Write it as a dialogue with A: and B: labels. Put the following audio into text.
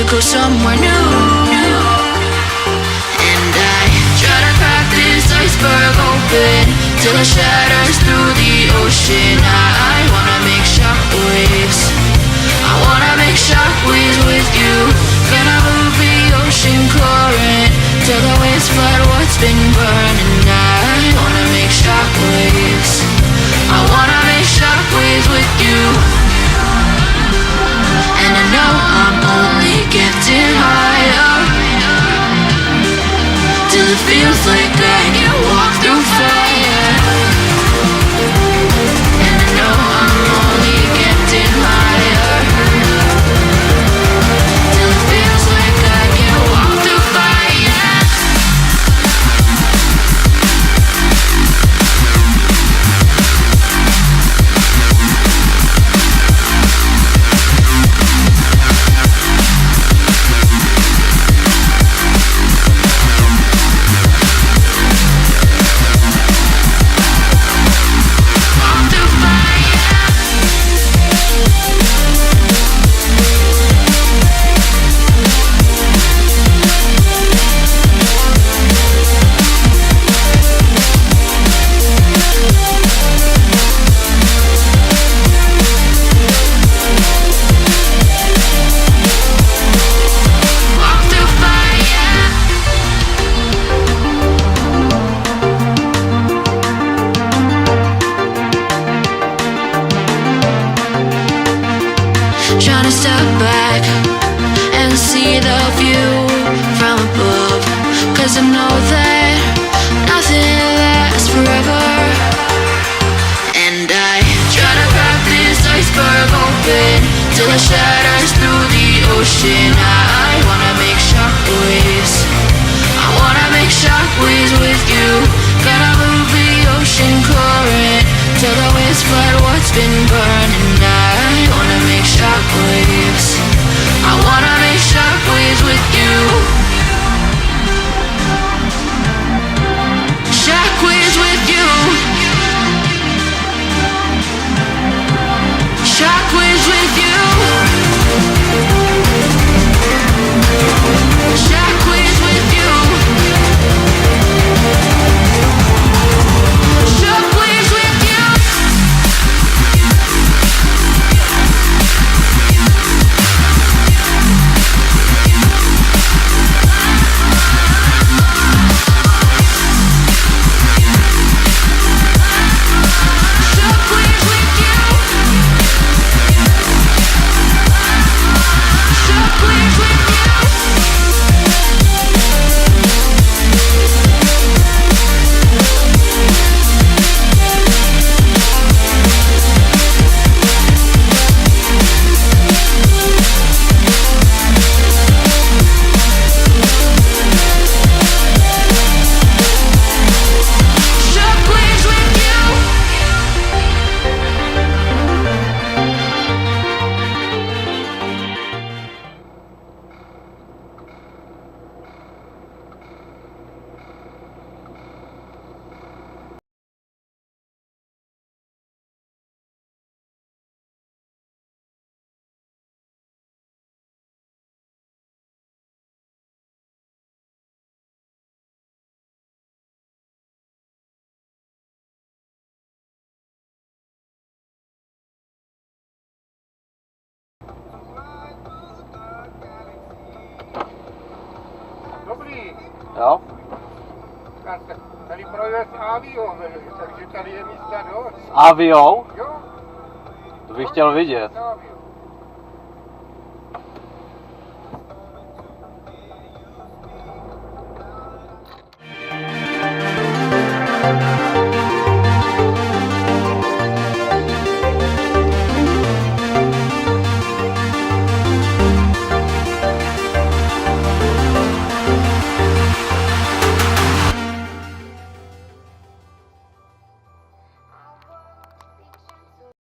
A: go somewhere new. And I try to crack this iceberg open till it shatters through the ocean. I wanna make shockwaves. I wanna make shockwaves with you. Gonna move the ocean current till the waves flood what's been burning. I wanna make shockwaves. I wanna make shockwaves with you. And I know I'm only getting higher till it feels like I can walk through fire. And I know I'm only getting higher till it feels like I can walk through fire. Trying to step back and see the view from above, 'cause I know that nothing lasts forever. And I try to crack this iceberg open till it shatters through the ocean. I wanna make shockwaves. I wanna make shockwaves with you. Gonna move the ocean current till the waves flood what's been burning. I wanna make shockwaves. I wanna make shockwaves with you. Shockwaves with you. Shockwaves with you. Shockwaves with you. Shockwaves with you.
B: Dobrý.
C: Jo?
B: Tady projez avion, takže tady je místa dost.
C: S aviou?
B: Jo.
C: To bych chtěl vidět.
B: Avion.